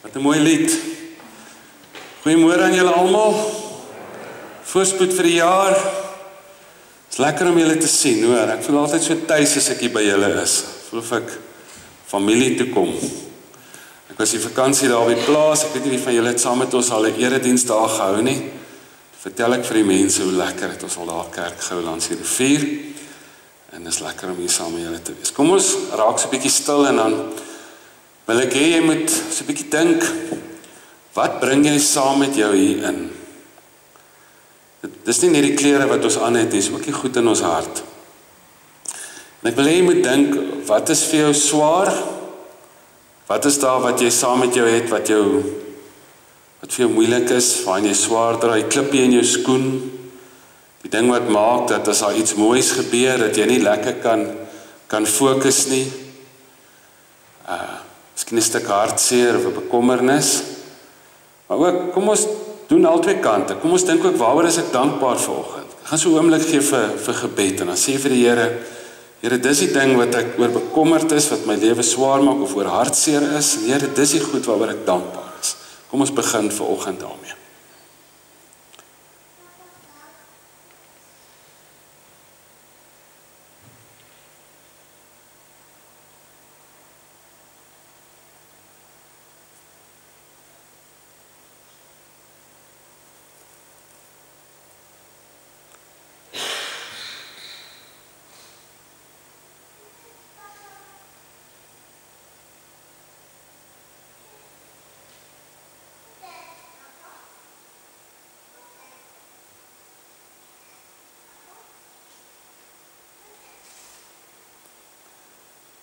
Wat 'n mooi lied. Goeiemôre aan julle almal. Voorspoed vir die jaar. Het is lekker om julle te sien, hoor. Ek voel altyd so tuis as ek hier by julle is. Voel of ek familie toe kom. Ek was die vakansie daar op die plaas. Ek weet nie wie van julle het saam met ons al 'n erediens daar gehou nie. Vertel ek vir die mense hoe lekker het ons al daar kerk gehou langs die rivier. En dit is lekker om hier saam met julle te wees. Kom ons raak so 'n bietjie stil en dan wil ek hê jy moet so 'n bietjie dink, wat bring jy saam met jou hier in? Dis nie net die klere wat ons aan het, dis ook die goed in ons hart. En ek wil hê jy moet dink, wat is vir jou swaar? Wat is daar wat jy saam met jou het, wat vir jou moeilik is, waarin jy swaar dra, die klippie in jou skoen, die ding wat maak dat as daar iets moois gebeur, dat jy nie lekker kan fokus nie. Miskien 'n stuk hartseer of 'n bekommernis. Maar ook, kom ons doen al twee kante. Kom ons dink ook, waaroor is ek dankbaar vanoggend? Ek gaan so 'n oomblik gee vir gebed en dan sê vir die Here, dis die ding wat ek oor bekommerd is, wat my lewe swaar maak of oor hartseer is. En Here, dis die goed waaroor ek dankbaar is. Kom ons begin vanoggend daarmee.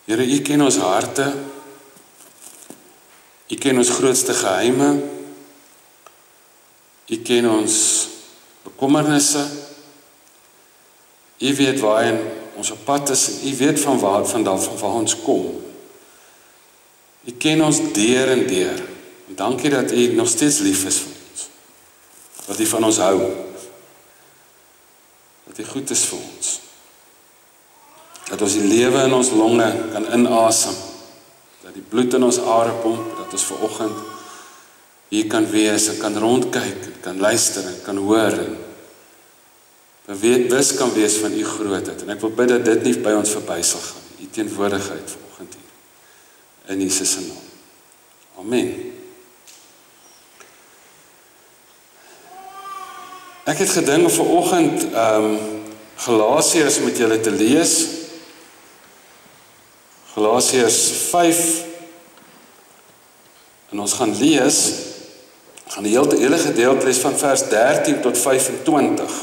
Here, U ken ons harte, U ken ons grootste geheime, U ken ons bekommernisse, U weet waarheen ons op pad is, en U weet van waar ons kom. U ken ons deur en deur, en dankie dat U nog steeds lief is vir ons, dat U van ons hou, dat U goed is vir ons. Dat ons die lewe in ons longe kan inasem, dat die bloed in ons are pomp, dat ons vanoggend hier kan wees, en kan rondkyk, kan luister, en kan hoor, en bewus kan wees van U grootheid. En ek wil bid dat dit nie by ons verby sal gaan, U teenwoordigheid vanoggend hier, in Jesus se naam. Amen. Ek het gedink vanoggend Galasiërs met julle te lees, Galasiërs 5, en ons gaan lees, gaan die hele gedeelte lees van vers 13 tot 25.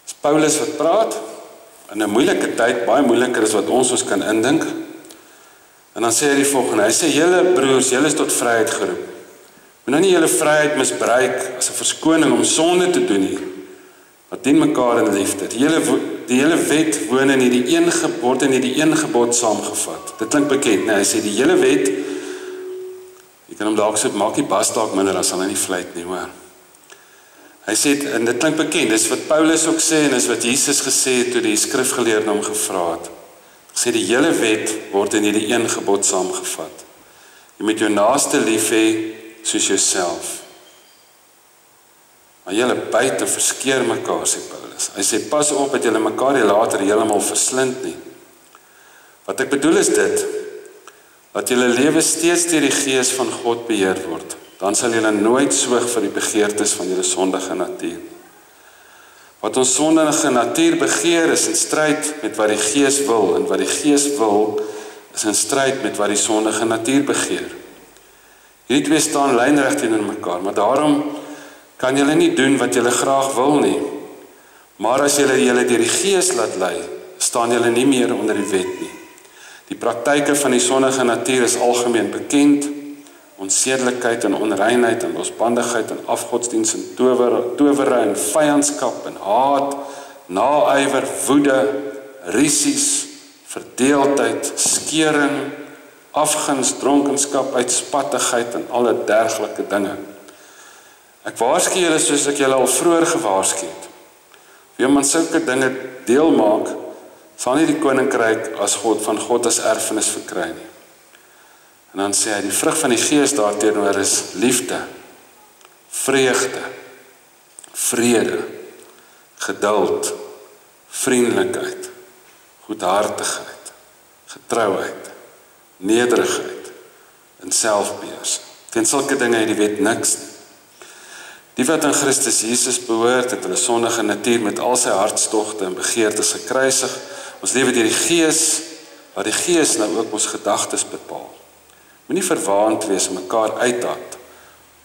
Dis Paulus wat praat, in 'n moeilike tyd, baie moeiliker as wat ons kan indink, en dan sê hy die volgende, hy sê, julle broers, julle is tot vryheid geroep. Moet nou nie julle vryheid misbruik as 'n verskoning om sonde te doen nie, wat dien mekaar in liefde. Die hele wet word in die een gebod saamgevat. Dit klink bekend, nee, hy sê die hele wet, jy kan hom dalk so, maak die bas dalk minder, as hy nie fluit nie, hoor. Hy sê, en dit klink bekend, dis wat Paulus ook sê, en dis wat Jesus gesê het, toe die skrifgeleerde hom gevra het. Hy sê, die hele wet word in die een gebod saamgevat. Jy moet jou naaste lief hê, soos jouself. Maar julle byt en verskeer mekaar, sê Paulus. Hy sê, pas op dat julle mekaar nie later heeltemal verslind nie. Wat ek bedoel is dit, dat julle lewe steeds deur die Gees van God beheer word. Dan sal julle nooit soeg vir die begeertes van julle sondige natuur. Wat ons sondige natuur begeer is in stryd met wat die Gees wil, en wat die Gees wil is in stryd met wat die sondige natuur begeer. Hierdie twee staan lynreg teenoor mekaar, maar daarom kan julle nie doen wat julle graag wil nie. Maar as julle deur die Gees laat lei, staan julle nie meer onder die wet nie. Die praktyke van die sondige natuur is algemeen bekend, onsedelikheid en onreinheid en losbandigheid en afgodsdienst en towery en vyandskap en haat, naaiwer, woede, rusies, verdeeldheid, skering, afguns, dronkenskap, uitspattigheid en alle dergelike dinge. Ek waarsku julle soos ek julle al vroeër gewaarsku het. Wie iemand sulke dinge deel maak, sal nie die koninkryk van God as erfenis verkry nie. En dan sê hy, die vrug van die Gees daarteenoor is liefde, vreugde, vrede, geduld, vriendelikheid, goedhartigheid, getrouheid, nederigheid en selfbeheersing. Teen sulke dinge het die wet niks nie. Die wat aan Christus Jesus behoort, het hulle sondige natuur met al sy hartstogte en begeertes gekruisig. Ons lewe deur die Gees, waar die Gees nou ook ons gedagtes bepaal. Moenie verwaand wees om mekaar uithaat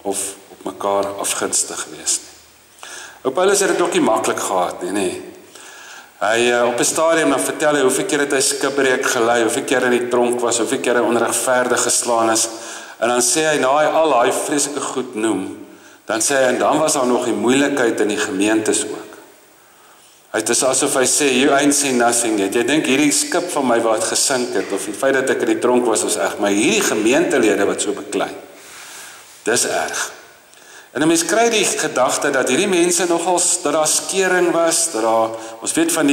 of op mekaar afgunstig wees nie. Ou Paulus het dit ook nie maklik gehad nie. Hy op 'n stadium dan vertel hy hoeveel keer het hy skipbreek gelei, hoeveel keer in die tronk was, hoeveel keer hy onregverdig geslaan is. En dan sê hy, na hy al daai vreeslike goed noem, dan sê hy, en dan was daar nog die moeilikheid in die gemeentes ook. Het is asof hy sê, you ain't seen nothing yet. Jy dink hierdie skip van my wat gesink het, of die feit dat ek in die tronk was erg, maar hierdie gemeentelede wat so beklei, dis erg. En 'n mens kry die gedagte dat hierdie mense nogals, dat daar skering was, ons weet van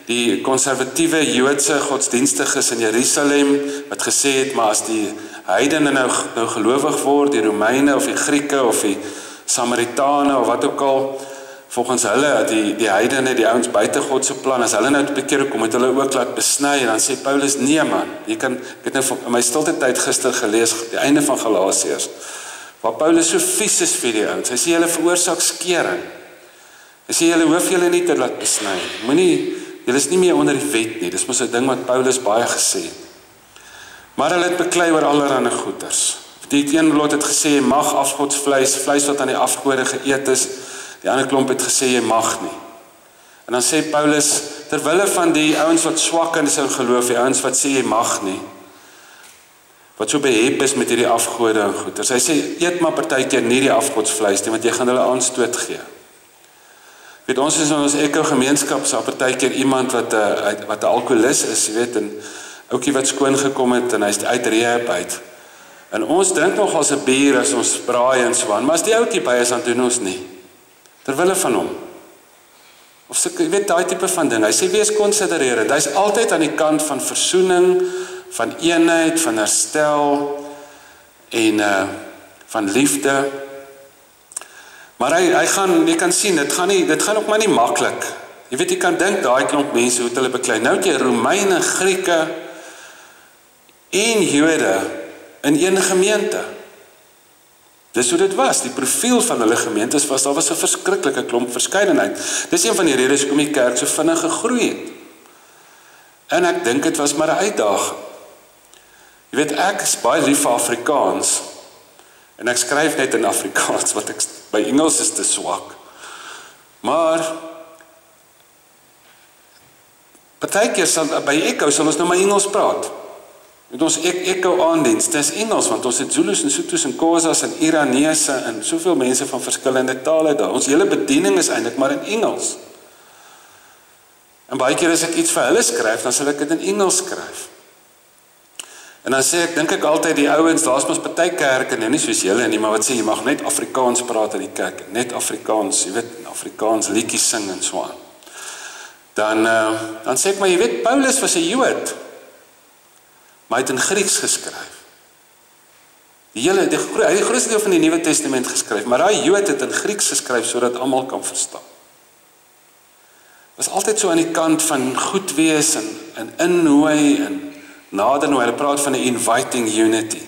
die konservatiewe Joodse godsdienstiges in Jerusalem, wat gesê het, maar as die heidene nou gelowig word, die Romeine of die Grieke of die Samaritane of wat ook al, volgens hulle, die heidene, die ouens buite God se plan, as hulle nou te bekeer kom, het hulle ook laat besny, en dan sê Paulus, nee man, ek het nou in my stilte tyd gister gelees, die einde van Galasiërs, waar Paulus so vies is vir die ouens, hy sê hulle veroorsaak skering, hy sê julle hoef julle nie te laat besny, julle is nie meer onder die wet nie, dis mos 'n ding wat Paulus baie gesê het, maar hulle het beklei oor allerlei goeders, die een lot het gesê, jy mag afgodsvleis wat aan die afgode geëet is, die ander klomp het gesê, jy mag nie. En dan sê Paulus, terwille van die ouens wat swak in sy geloof, die ouens wat sê, jy mag nie, wat so behep is met hierdie afgode en goeders. Hy sê, eet maar partykeer nie die afgodsvleis nie, want jy gaan hulle aanstoot gee. Weet, ons is in ons Echo gemeenskap, so partykeer iemand wat 'n alkoholist is, jy weet, en ouetjie wat skoon gekom het, en hy's uit rehab uit. En ons drink nog as 'n bier, as ons braai en so aan, maar as die ouetjie by is, dan doen ons nie. Terwille van hom. Of sy, jy weet, daai tipe van ding. Hy sê, wees konsidererend. Hy's altyd aan die kant van versoening, van eenheid, van herstel, en van liefde. Maar jy kan sien, dit gaan ook maar nie maklik. Jy weet, jy kan dink, daai klomp mense, hoe het hulle beklei. Nou het jy Romeine, Grieke, en Jode, in een gemeente. Dis hoe dit was, die profiel van hulle gemeentes was, daar was 'n verskriklike klomp verskeidenheid. Dis een van die redes hoekom die kerk so vinnig gegroei het. En ek dink dit was maar 'n uitdaging. Jy weet, ek is baie lief vir Afrikaans, en ek skryf net in Afrikaans, wat ek by Engels is te swak. Maar, partykeer by Echo sal ons nou maar Engels praat. Met ons Echo aandiens, dis Engels, want ons het Zulus en Soetos en Xhosas en Iranese en soveel mense van verskillende tale daar. Ons hele bediening is eintlik maar in Engels. En baie keer as ek iets vir hulle skryf, dan sal ek dit in Engels skryf. En dan sê ek, dink ek altyd die ouens, daar's mos party kerke, nou nie soos julle nie, maar wat sê, jy mag net Afrikaans praat in die kerk, net Afrikaans, jy weet, Afrikaans liedjies sing en so aan. Dan sê ek, maar jy weet, Paulus was 'n Jood, maar hy het in Grieks geskryf. Hy het die grootste deel van die Nuwe Testament geskryf, maar daai Jood het in Grieks geskryf, sodat almal kan verstaan. Was altyd so aan die kant van goed wees, en innooi, en nader nou, hulle praat van 'n inviting unity.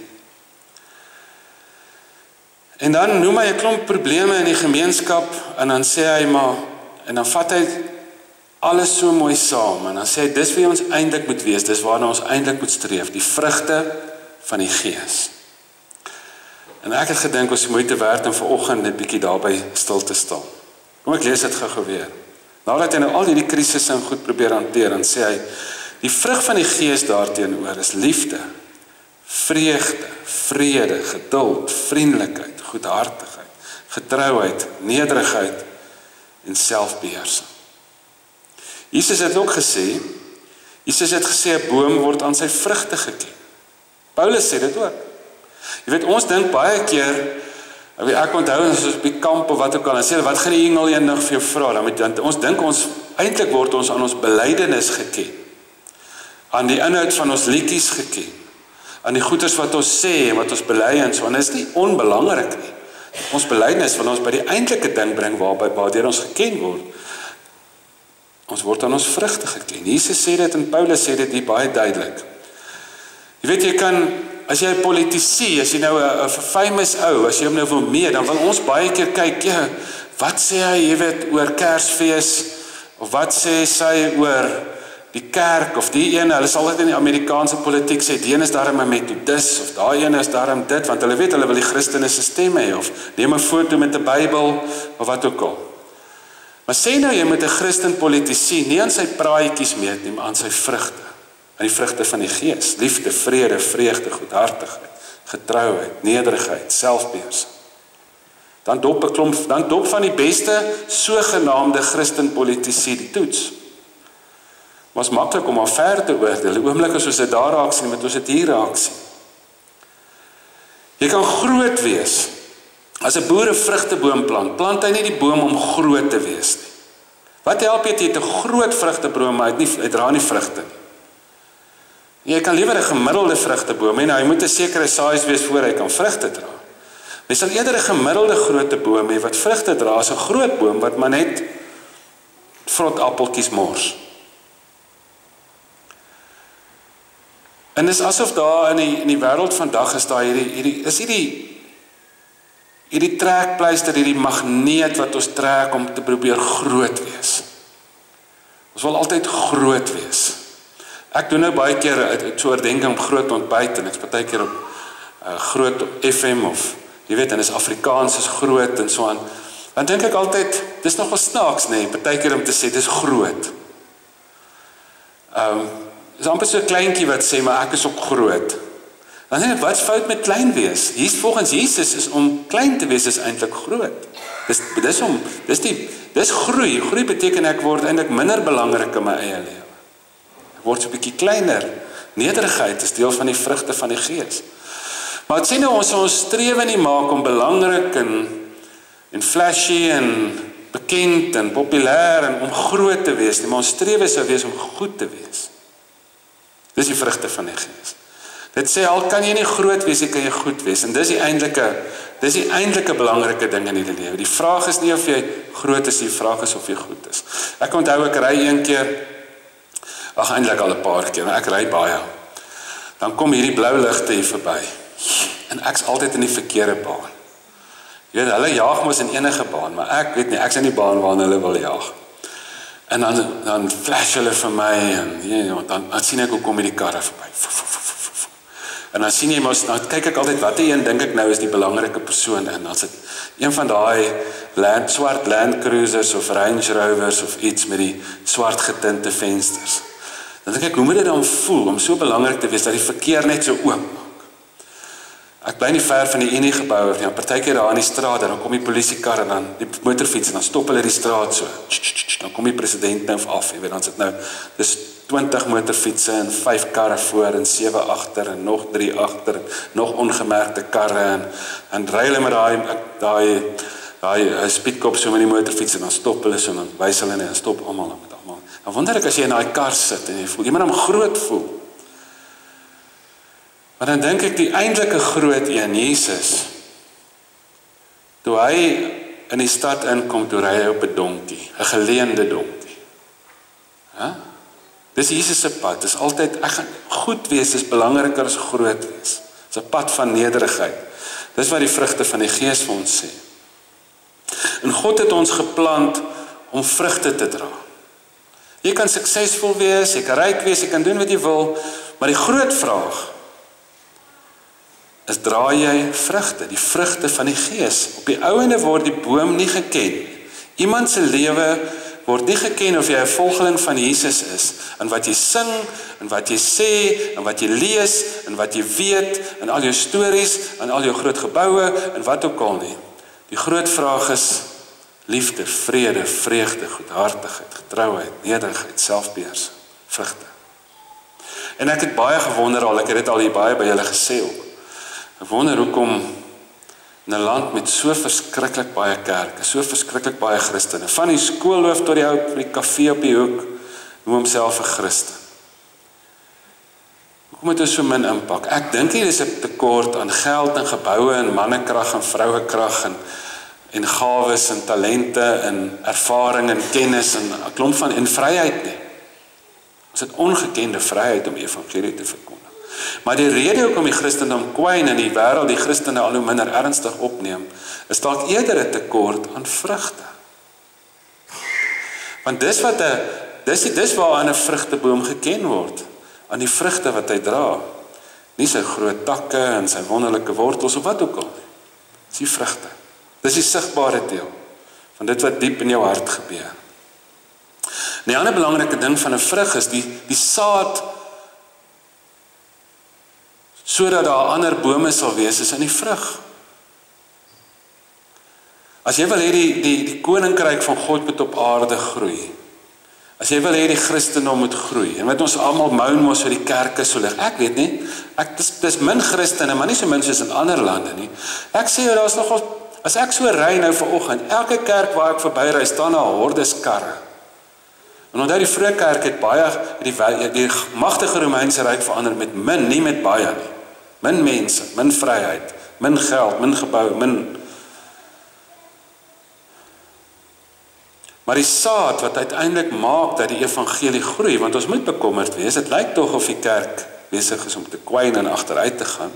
En dan noem hy 'n klomp probleme in die gemeenskap, en dan sê hy maar, en dan vat hy alles so mooi saam, en dan sê hy, dis wie ons eintlik moet wees, dis waarna ons eintlik moet streef, die vrugte van die Gees. En ek het gedink, ons moeite werd om vanoggend net bietjie daarby stil te staan. Kom ek lees dit gou weer. Nadat hy nou al hierdie krisisse en goed probeer hanteer, dan sê hy, die vrug van die Gees daarteenoor is liefde, vreugde, vrede, geduld, vriendelikheid, goedhartigheid, getrouheid, nederigheid en selfbeheersing. Jesus het ook gesê, 'n boom word aan sy vrugte geken. Paulus sê dit ook. Jy weet, ons dink baie keer, ek onthou ons op die kamp of wat ook al, en sê, wat gaan die engel eendag vir jou vra? Dan ons dink eintlik word ons aan ons belydenis geken. aan die inhoud van ons liedjies geken, aan die goeders wat ons sê en wat ons bely en so, en is nie onbelangrik nie. Ons belydenis wil ons by die eintlike ding bring waardeur ons geken word. Ons word aan ons vrugte geken. Jesus sê dit en Paulus sê dit hier baie duidelik. Jy weet, jy kan, as jy 'n politisie, as jy nou 'n famous ou, as jy hom nou wil mee, dan wil ons baie keer kyk, ja, wat sê hy, jy weet, oor Kersfees, of wat sê sy oor die kerk, of die ene, hulle sal altyd in die Amerikaanse politiek sê, die ene is daarom 'n metodis, of daai ene is daarom dit, want hulle weet, hulle wil die Christene se stem hê, of neem 'n foto met 'n Bybel, of wat ook al. Maar sê nou, jy moet 'n Christen politisie, nie aan sy praatjies meet nie, maar aan sy vrugte, aan die vrugte van die Gees, liefde, vrede, vreugde, goedhartigheid, getrouheid, nederigheid, selfbeheersing. Dan dop van die beste sogenaamde Christen politisie die toets. Maar is maklik om aan ver te oordeel. Die oomblik as ons dit daar raak sien, moet ons dit hier raak sien. Jy kan groot wees. As 'n boer 'n vrugteboom plant hy nie die boom om groot te wees nie. Wat help jy het 'n groot vrugteboom, maar hy dra nie vrugte nie. Jy kan liewer 'n gemiddelde vrugteboom hê, nou hy moet 'n sekere size wees voor hy kan vrugte dra. Jy sal eerder 'n gemiddelde grootte boom hê wat vrugte dra as 'n groot boom wat maar net vrot appeltjies mors. En dis asof daar in die wêreld vandag is daar hierdie trekpleister, hierdie magneet wat ons trek om te probeer groot wees. Ons wil altyd groot wees. Ek doen nou baie keer 'n soort denking om groot ontbyt en ek's baie keer op groot FM of jy weet, en is Afrikaans is groot en so aan. Dan dink ek altyd, dis nogal snaaks, nee, baie keer om te sê dis groot. Is amper so 'n kleintjie wat sê, maar ek is ook groot. Dan sê ek, wat's fout met klein wees? Hier volgens Jesus is om klein te wees is eintlik groot. Dis groei. Groei beteken ek word eintlik minder belangrik in my eie lewe. Ek word so 'n bietjie kleiner. Nederigheid is deel van die vrugte van die Gees. Maar het sê nou ons strewe nie maak om belangrik en flashy en bekend en populêr en om groot te wees nie, maar ons strewe sou wees om goed te wees. Dis die vrugte van die Gees. Dit sê al kan jy nie groot wees, jy kan jy goed wees. En dis die eintlike belangrike ding in die lewe. Die vraag is nie of jy groot is, die vraag is of jy goed is. Ek onthou ek ry een keer, eintlik al 'n paar keer, maar ek ry baie. Dan kom hierdie blou ligte hier verby. En ek's altyd in die verkeerde baan. Jy weet, hulle jaag mos in enige baan, maar ek weet nie, ek's in die baan waarin hulle wil jaag. En dan flash hulle vir my en dan sien ek hoe kom hierdie karre verby. En dan sien jy mos, nou kyk ek altyd watter een dink ek nou is die belangrike persoon en dan sit een van daai swart Land Cruisers of Range Rovers of iets met die swart getinte vensters. Dan dink ek, hoe moet dit dan voel om so belangrik te wees dat die verkeer net so oop maak? Ek bly nie ver van die Unie gebou of nie, partykeer daar in die straat en dan kom die polisiekar en dan die motorfiets en dan stop hulle die straat so. Dan kom die president nou af, jy weet, dan sit nou dis 20 motorfietsse en 5 karre voor en 7 agter en nog 3 agter en nog ongemerkte karre en ry hulle met daai speedkop so met die motorfiets en dan stop hulle so en dan wys hulle en dan stop almal met almal. Dan wonder ek as jy in daai kar sit en jy voel, jy moet hom groot voel. Maar dan dink ek die eintlike groot een, Jesus, toe hy in die stad inkom, toe ry hy op 'n donkie, 'n geleende donkie. Ja? Dis Jesus se pad, dis altyd, ek gaan goed wees, is belangriker as groot wees. Dis 'n pad van nederigheid. Dis wat die vrugte van die Gees vir ons sê. En God het ons geplant om vrugte te dra. Jy kan suksesvol wees, jy kan ryk wees, jy kan doen wat jy wil, maar die groot vraag is, dra jy vrugte, die vrugte van die Gees. Op die ou ende word die boom nie geken. Iemand se lewe word nie geken of jy 'n volgeling van Jesus is, in wat jy sing, in wat jy sê, in wat jy lees, in wat jy weet, in al jou stories, in al jou groot geboue, in wat ook al nie. Die groot vraag is liefde, vrede, vreugde, goedhartigheid, getrouheid, nederigheid, selfbeheersing, vrugte. En ek het baie gewonder al, ek het dit al hier baie by julle gesê ook. Ek wonder hoekom in 'n land met so verskriklik baie kerke, so verskriklik baie Christene, van die skoolhoof tot die ou by die kafee op die hoek, noem homself 'n Christen. Hoekom het ons so min impak? Ek dink hier is 'n tekort aan geld en geboue en mannekrag en vrouekrag en gawes en talente en ervaring en kennis en 'n klomp van en vryheid nie. Ons het ongekende vryheid om die evangelie te verkondig. Maar die rede hoekom die Christendom kwyn in die wêreld die Christene al hoe minder ernstig opneem, is dalk eerder 'n tekort aan vrugte. Want dis waaraan 'n vrugteboom geken word, aan die vrugte wat hy dra. Nie sy groot takke en sy wonderlike wortels of wat ook al. Dis die vrugte. Dis die sigbare deel van dit wat diep in jou hart gebeur. En die ander belangrike ding van 'n vrug is die saad sodat daar ander bome sal wees is in die vrug. As jy wil hê die koninkryk van God moet op aarde groei. As jy wil hê die Christendom moet groei, en wat ons almal moan mos vir die kerke so lig. Ek weet nie, dis min Christene, maar nie so min soos in ander lande nie. Ek sê jou, daar's nogal, as ek so ry nou vanoggend, elke kerk waar ek verbyry, staan daar hordes karre. En onthou die vroeë kerk het baie, die magtige Romeinse ryk verander met min, nie met baie nie. Min mense, min vryheid, min geld, min gebou, min. Maar die saad wat uiteindelik maak dat die evangelie groei, want ons moet bekommerd wees, dit lyk tog of die kerk besig is om te kwyn en agteruit te gaan.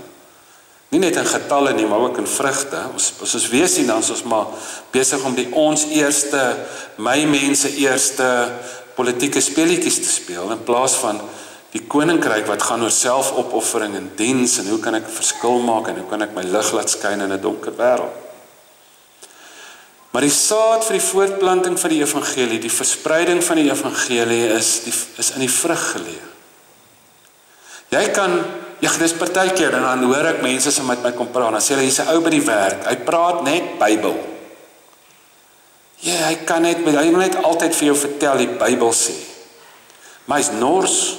Nie net in getalle nie, maar ook in vrugte. Ons weet nie, dan is ons maar besig om die ons eerste, my mense eerste politieke speletjies te speel, in plaas van die koninkryk wat gaan oor selfopoffering en diens, en hoe kan ek 'n verskil maak, en hoe kan ek my lig laat skyn in 'n donker wêreld. Maar die saad vir die voortplanting van die evangelie, die verspreiding van die evangelie is in die vrug geleë. Jy kan, dis partykeer, en dan hoor ek mense so met my kom praat, dan sê hulle, hier's 'n ou by die werk, hy praat net Bybel. Hy wil net altyd vir jou vertel die Bybel sê. Maar hy's nors,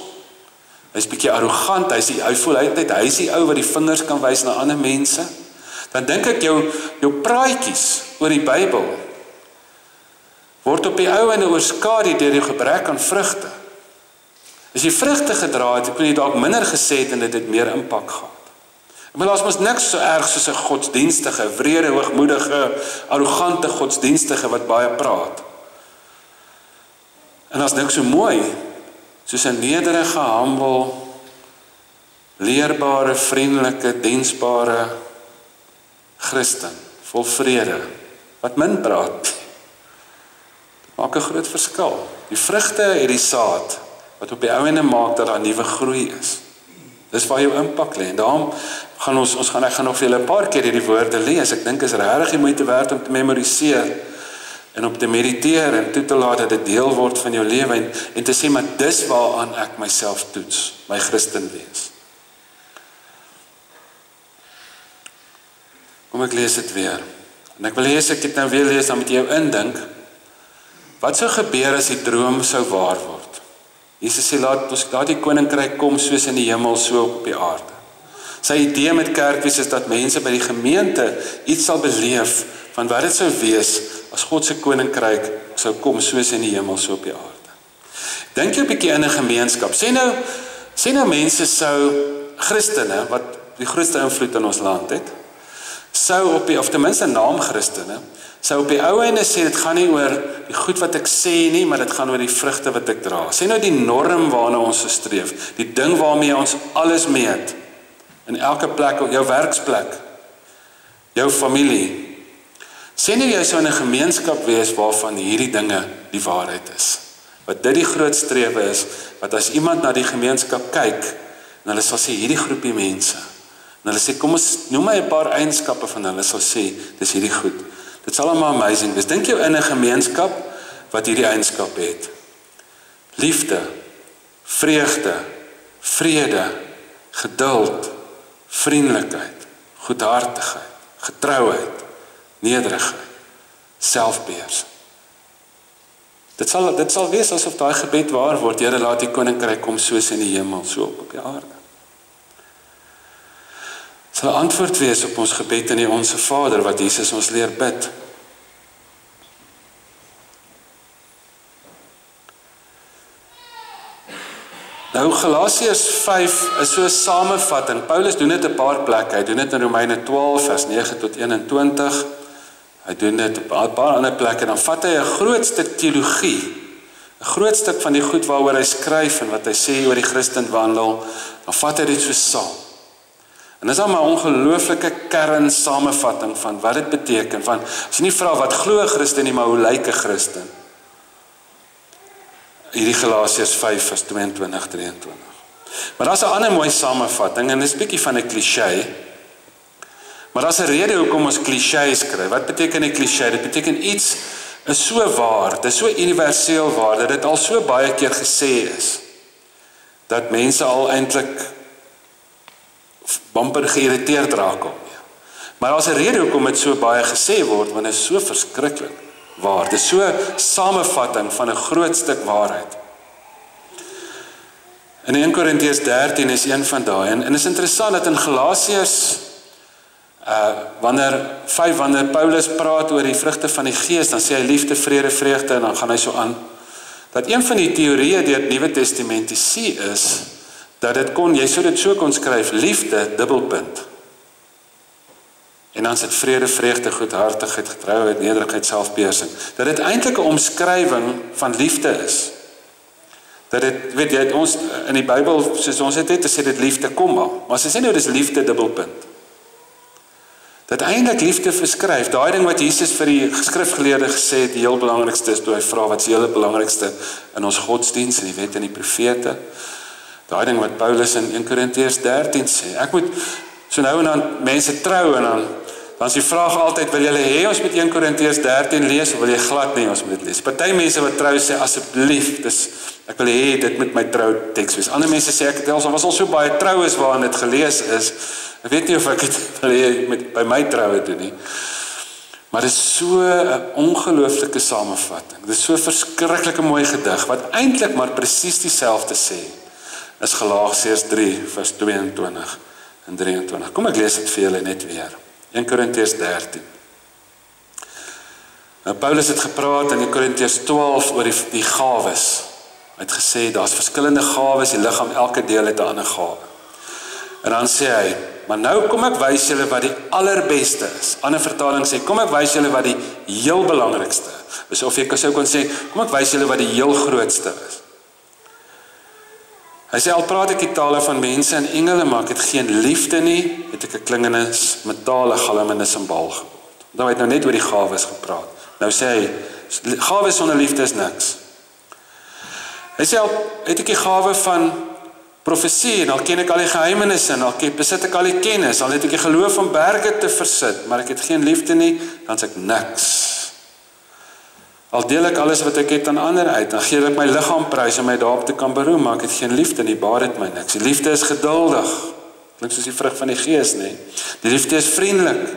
hy's bietjie arrogant, hy voel hy is die ou wat die vingers kan wys na ander mense. Dan dink ek jou praatjies oor die Bybel word op die ou en oorskadu deur die gebrek aan vrugte. As jy vrugte gedra het, kon jy dalk minder gesê het en dit het meer impak gehad. Maar daar's mos niks so erg soos 'n godsdienstige, wrede, hoogmoedige, arrogante godsdienstige wat baie praat. En daar's niks so mooi soos 'n nederige, humble, leerbare, vriendelike, diensbare Christen, vol vrede, wat min praat. Maak 'n groot verskil. Die vrugte het die saad wat op die ou ende maak dat daar nuwe groei is. Dis waar jou impak lê. En daarom gaan ek gaan nog vir julle 'n paar keer hierdie woorde lees. Ek dink is regtig die moeite werd om te memoriseer en om te mediteer en toe te laat dat dit deel word van jou lewe en te sê, maar dis waaraan ek myself toets, my Christen wees. Kom ek lees dit weer. En ek wil hê as ek dit nou weer lees, dan moet jy jou indink, wat sou gebeur as die droom sou waar word? Jesus sê, laat die koninkryk kom soos in die hemel, so op die aarde. Sy idee met kerkwees is dat mense by die gemeente iets sal beleef van wat dit sou wees as God se koninkryk sou kom soos in die hemel, so op die aarde. Dink jy 'n bietjie in 'n gemeenskap. Sê nou mense sou, Christene, wat die grootste invloed in ons land het, sou of ten minste naam Christene, sou op die ou einde sê, dit gaan nie oor die goed wat ek sê nie, maar dit gaan oor die vrugte wat ek dra. Sê nou die norm waarna ons streef, die ding waarmee ons alles meet, in elke plek, jou werksplek, jou familie. Sê nou jy sou in 'n gemeenskap wees waarvan hierdie dinge die waarheid is. Wat dit die groot strewe is, wat as iemand na die gemeenskap kyk, en hulle sal sê, hierdie groepie mense, en hulle sê, kom ons noem my 'n paar eienskappe van hulle, sal sê, dis hierdie goed. Dit sal allemaal amazing wees. Dink jy in 'n gemeenskap wat hierdie eienskap het? Liefde, vreugde, vrede, geduld, vriendelikheid, goedhartigheid, getrouheid, nederigheid, selfbeheersing. Dit sal wees asof daai gebed waar word, Here, laat die koninkryk kom soos in die hemel, so op die aarde. Sal antwoord wees op ons gebed in die Onse Vader, wat Jesus ons leer bid. Nou Galasiërs 5 is so 'n samevatting. Paulus doen dit 'n paar plekke. Hy doen dit in Romeine 12 vers 9 tot 21. Hy doen dit op 'n paar ander plekke. Dan vat hy 'n groot stuk teologie, 'n groot stuk van die goed waaroor hy skryf en wat hy sê oor die Christen wandel. Dan vat hy dit so saam. En dis dan maar 'n ongelooflike kern samevatting van wat dit beteken. Van as jy nie vra wat glo 'n Christen nie, maar hoe lyk 'n Christen? Hierdie Galasiërs 5 vers 22-23. Maar daar's 'n ander mooi samevatting en dis 'n bietjie van 'n kliseë. Maar daar's 'n rede hoekom ons kliseë skryf. Wat beteken 'n kliseë? Dit beteken iets is so waar, dit is so universeel waar dat dit al so baie keer gesê is dat mense al eintlik bamper geïrriteerd raak om. Maar daar's 'n rede hoekom dit so baie gesê word, want dit is so verskriklik waar. Dit is so 'n samevatting van 'n groot stuk waarheid. In 1 Korintiërs 13 is een van daai en is interessant dat in Galasiërs wanneer Paulus praat oor die vrugte van die Gees, dan sê hy liefde, vrede, vreugde en dan gaan hy so aan dat een van die teorieë deur die Nuwe Testamentiese is dat jy sou dit so kon skryf, liefde, dubbelpunt. En dan sit vrede, vreugde, goedhartigheid, getrouheid, nederigheid, selfbeheersing. Dat dit eintlik 'n omskrywing van liefde is. Dat dit, weet jy, ons in die Bybel, soos ons het sê dit liefde, komma. Maar as jy sê nou dis liefde, dubbelpunt. Dat eintlik liefde beskryf, daai ding wat Jesus vir die skrifgeleerde gesê het, die heel belangrikste is, toe hy vra wat is die heel belangrikste in ons godsdiens, in die wet en die profete. Daai ding wat Paulus in 1 Korintiërs 13 sê, ek moet so nou en dan mense trou en dan is die vraag altyd, wil julle hê ons moet 1 Korintiërs 13 lees of wil jy glad nie ons moet dit lees? Party mense wat trou sê asseblief, ek wil hê dit moet my trouteks wees. Ander mense sê ek was al so baie troues waarin dit gelees is. Ek weet nie of ek dit wil hê by my troue doen nie. Maar dit is so 'n ongelooflike samevatting. Dit is so 'n verskriklike mooi gedig wat eintlik maar presies dieselfde sê. Is Galasiërs 3 vers 22 en 23. Kom ek lees dit vir julle net weer. 1 Korintiërs 13. Nou Paulus het gepraat in 1 Korintiërs 12 oor die gawes. Hy het gesê daar's verskillende gawes, die liggaam elke deel het 'n ander gawe. En dan sê hy, maar nou kom ek wys julle wat die allerbeste is. Ander vertaling sê, kom ek wys julle wat die heel belangrikste is. Of jy sou kon sê, kom ek wys julle wat die heel grootste is. Hy sê, al praat ek die tale van mense en engele, maar ek het geen liefde nie, het ek 'n klingende metale galm en 'n simbaal geword. Dan het nou net oor die gawes gepraat. Nou sê hy, gawes sonder liefde is niks. Hy sê, al het ek die gawe van profesie, en al ken ek al die geheimenisse, en al besit ek al die kennis, al het ek die geloof om berge te versit, maar ek het geen liefde nie, dan is ek niks. Al deel ek alles wat ek het aan ander uit, dan gee ek my liggaam prys om my daarop te kan beroem, maar ek het geen liefde nie, baat dit my niks. Die liefde is geduldig, klink soos die vrug van die Gees, nie. Die liefde is vriendelik,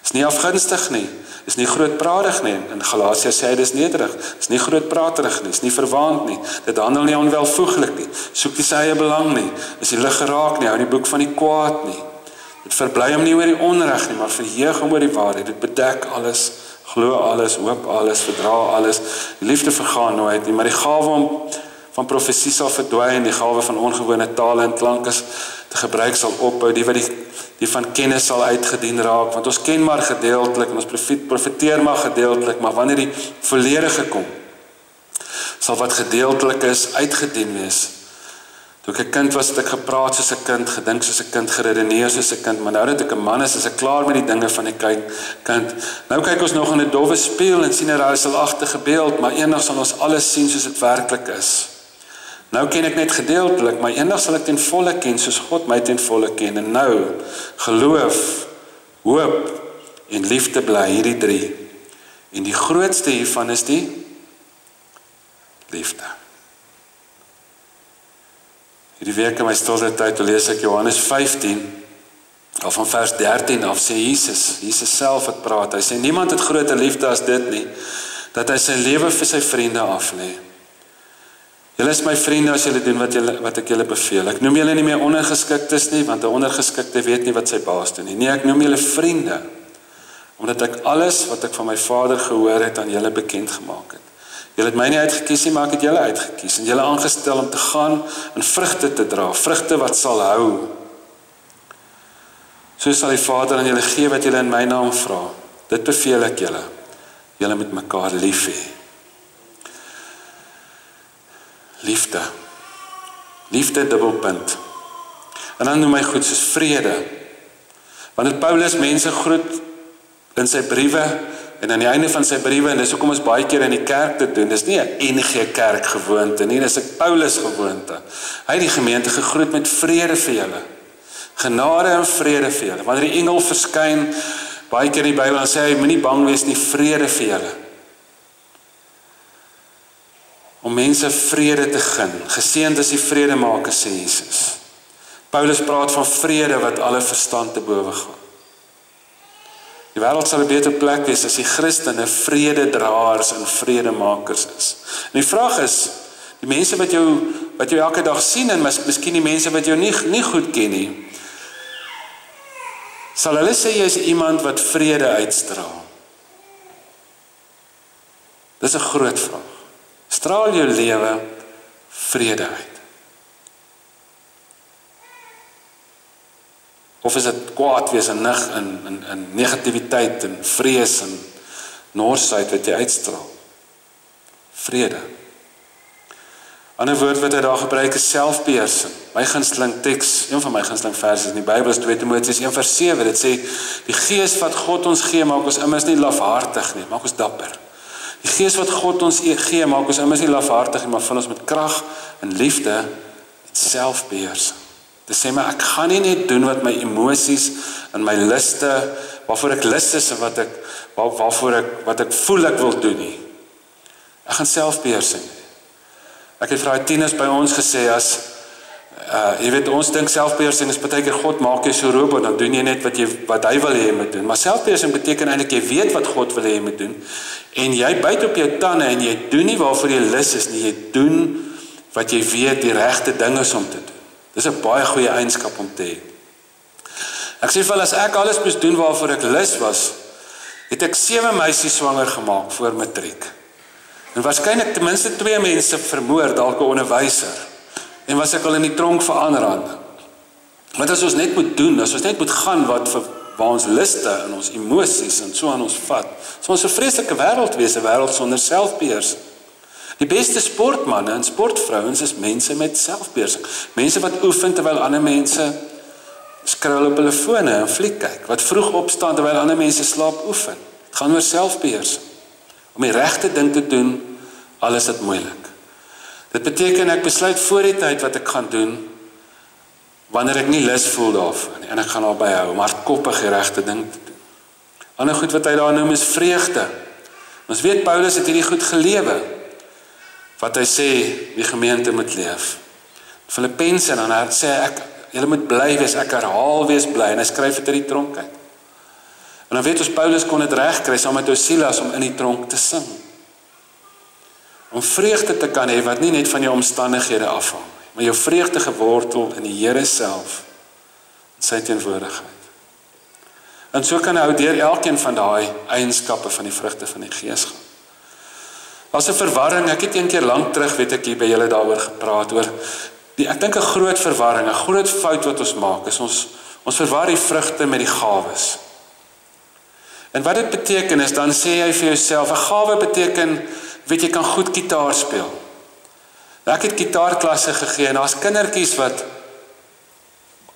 is nie afgunstig nie, is nie grootpratig nie. In Galasiërs sê hy dis nederig, is nie grootpraterig nie, is nie verwaand nie, dit handel nie onwelvoeglik nie, soek nie sy eie belang nie, is nie lig geraak nie, hou nie boek van die kwaad nie. Dit verbly hom nie oor die onreg nie, maar verheug hom oor die waarheid. Dit bedek alles, glo alles, hoop alles, verdra alles. Die liefde vergaan nooit nie, maar die gawe van profesie sal verdwyn, die gawe van ongewone tale en klanke te gebruik sal ophou, die wat die van kennis sal uitgedien raak, want ons ken maar gedeeltelik, en ons profeteer maar gedeeltelik, maar wanneer die volledige kom, sal wat gedeeltelik is, uitgedien wees. Toe ek 'n kind was, het ek gepraat soos 'n kind, gedink soos 'n kind, geredeneer soos 'n kind, maar nou dat ek 'n man is ek klaar met die dinge van 'n kind. Nou kyk ons nog in 'n dowwe spieël en sien 'n raaiselagtige beeld, maar eendag sal ons alles sien soos dit werklik is. Nou ken ek net gedeeltelik, maar eendag sal ek ten volle ken, soos God my ten volle ken. En nou, geloof, hoop en liefde bly, hierdie 3. En die grootste hiervan is die liefde. Hierdie week in my stilte tyd, lees ek Johannes 15, al van vers 13 af, sê Jesus self het praat, hy sê, niemand het groter liefde as dit nie, dat hy sy lewe vir sy vriende aflê. Julle is my vriende as julle doen wat ek julle beveel. Ek noem julle nie meer ondergeskiktes nie, want 'n ondergeskikte weet nie wat sy baas doen nie. Nee, ek noem julle vriende, omdat ek alles wat ek van my Vader gehoor het aan julle bekend gemaak het. Julle het my nie uitgekies nie, maar ek het julle uitgekies en julle aangestel om te gaan en vrugte te dra, vrugte wat sal hou. So sal die Vader aan julle gee wat julle in my naam vra. Dit beveel ek julle. Julle moet mekaar lief hê. Liefde. Liefde dubbelpunt. En dan noem hy goed soos vrede. Wanneer Paulus mense groet in sy briewe en aan die einde van sy briewe, en dis hoekom ons baie keer in die kerk te doen, dis nie 'n NG Kerk gewoonte nie, dis 'n Paulus gewoonte. Hy het die gemeente gegroet met vrede vir julle. Genade en vrede vir julle. Wanneer die engel verskyn, baie keer in die Bybel, dan sê hy, moenie bang wees nie, vrede vir julle. Om mense vrede te gun. Geseënd is die vredemaker, sê Jesus. Paulus praat van vrede wat alle verstand te bowe gaan. Die wêreld sal 'n beter plek wees as die Christene vrededraers en vredemakers is. En die vraag is, die mense wat jou elke dag sien, en miskien die mense wat jou nie goed ken nie, sal hulle sê jy is iemand wat vrede uitstraal? Dis 'n groot vraag. Straal jou lewe vrede uit? Of is dit kwaad wees en negativiteit en vrees en norsheid wat jy uitstraal? Vrede. Ander woord wat hy daar gebruik is selfbeheersing. My gunsteling teks, een van my gunsteling verse in die Bybel is 2 Timoteus 1:7. Dit sê, die gees wat God ons gee, maak ons immers nie lafhartig nie, maak ons dapper. Die gees wat God ons gee, maak ons immers nie lafhartig nie, maar vul ons met krag en liefde en selfbeheersing. Dit sê my, ek gaan nie net doen wat my emosies en my liste, waarvoor ek lus is en wat ek voel ek wil doen nie. Ek gaan selfbeheersing. Ek het vir die tieners by ons gesê, jy weet, ons dink selfbeheersing is baie keer God maak jy so robot, dan doen jy net wat hy wil hê jy moet doen. Maar selfbeheersing beteken eintlik jy weet wat God wil hê jy moet doen, en jy byt op jou tande en jy doen nie waarvoor jy lus is nie, jy doen wat jy weet die regte ding is om te doen. Dis 'n baie goeie eienskap om te hê. Ek sê vir as ek alles moes doen waarvoor ek lus was, het ek 7 meisies swanger gemaak voor matriek. En waarskynlik ten minste 2 mense vermoor, dalk 'n onderwyser. En was ek al in die tronk vir aanranding. Want as ons net moet doen, as ons net moet gaan waar ons liste en ons emosies en so aan ons vat, sal ons 'n vreeslike wêreld wees, 'n wêreld sonder selfbeheersing. Die beste sportmanne en sportvrouens is mense met selfbeheersing. Mense wat oefen terwyl ander mense scroll op hulle fone en fliek kyk. Wat vroeg opstaan terwyl ander mense slaap oefen. Dit gaan oor selfbeheersing. Om die regte ding te doen, al is dit moeilik. Dit beteken ek besluit voor die tyd wat ek gaan doen, wanneer ek nie lus voel daarvoor nie, en ek gaan daarby hou, om hardkoppig die regte ding te doen. Ander goed wat hy daar noem is vreugde. Ons weet Paulus het hierdie goed gelewe, wat hy sê die gemeente moet leef. Filippense, en dan sê ek, julle moet bly wees, ek herhaal wees bly, en hy skryf dit uit die tronk uit. En dan weet ons, Paulus kon dit regkry, saam met Silas om in die tronk te sing. Om vreugde te kan hê, wat nie net van jou omstandighede afhang, maar jou vreugde gewortel in die Here self, in sy teenwoordigheid. En so kan hy deur elkeen van daai eienskappe van die vrugte van die Gees gaan. As 'n verwarring, ek het een keer lank terug, weet ek hier by julle daaroor gepraat, oor ek dink 'n groot verwarring, 'n groot fout wat ons maak, is ons verwar die vrugte met die gawes. En wat dit beteken is, dan sê jy vir jouself, 'n gawe beteken, weet jy kan goed gitaar speel. Ek het gitaarklasse gegee, en daar's kindertjies wat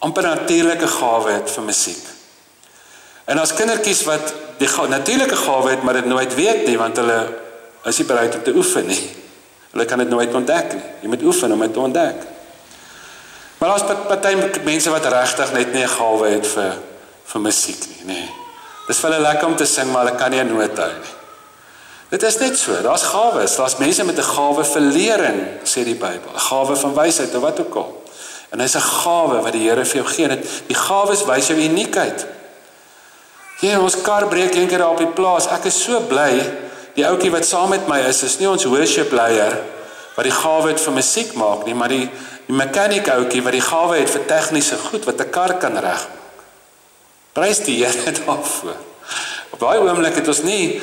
amper natuurlike gawe het vir musiek. En daar's kindertjies wat die natuurlike gawe het, maar dit nooit weet nie, want hulle is nie bereid om te oefen nie. Hulle kan dit nooit ontdek nie. Jy moet oefen om dit te ontdek. Maar daar's party mense wat regtig net nie 'n gawe het vir musiek nie, nee. Dis vir hulle lekker om te sing, maar hulle kan nie 'n noot hou nie. Dit is net so, daar's gawes, daar's mense met 'n gawe vir lering, sê die Bybel, 'n gawe van wysheid of wat ook al. En dis 'n gawe wat die Here vir jou gee. Die gawes wys jou uniekheid. Ja, ons kar breek een keer daar op die plaas. Ek is so bly, die ouetjie wat saam met my is nie ons worship leier wat die gawe het vir musiek maak nie, maar die mechanic ouetjie wat die gawe het vir tegniese goed wat 'n kar kan regmaak. Prys die Here daarvoor. Op daai oomblik het ons nie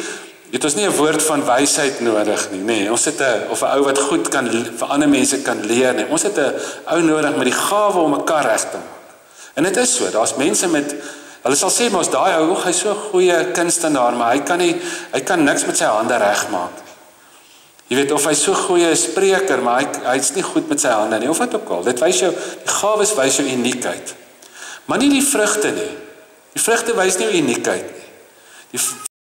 Het ons nie 'n woord van wysheid nodig nie, nee. Ons het 'n ou wat goed kan vir ander mense kan leer nie. Ons het 'n ou nodig met die gawe om mekaar reg te maak. En dit is so, daar's mense met hulle sal sê maar as daai ou, hy's so 'n goeie kunstenaar, maar hy kan niks met sy hande regmaak. Jy weet of hy's so 'n goeie spreker, maar hy's nie goed met sy hande nie, of wat ook al. Dit wys jou, die gawes wys jou uniekheid. Maar nie die vrugte nie. Die vrugte wys nie jou uniekheid nie. Die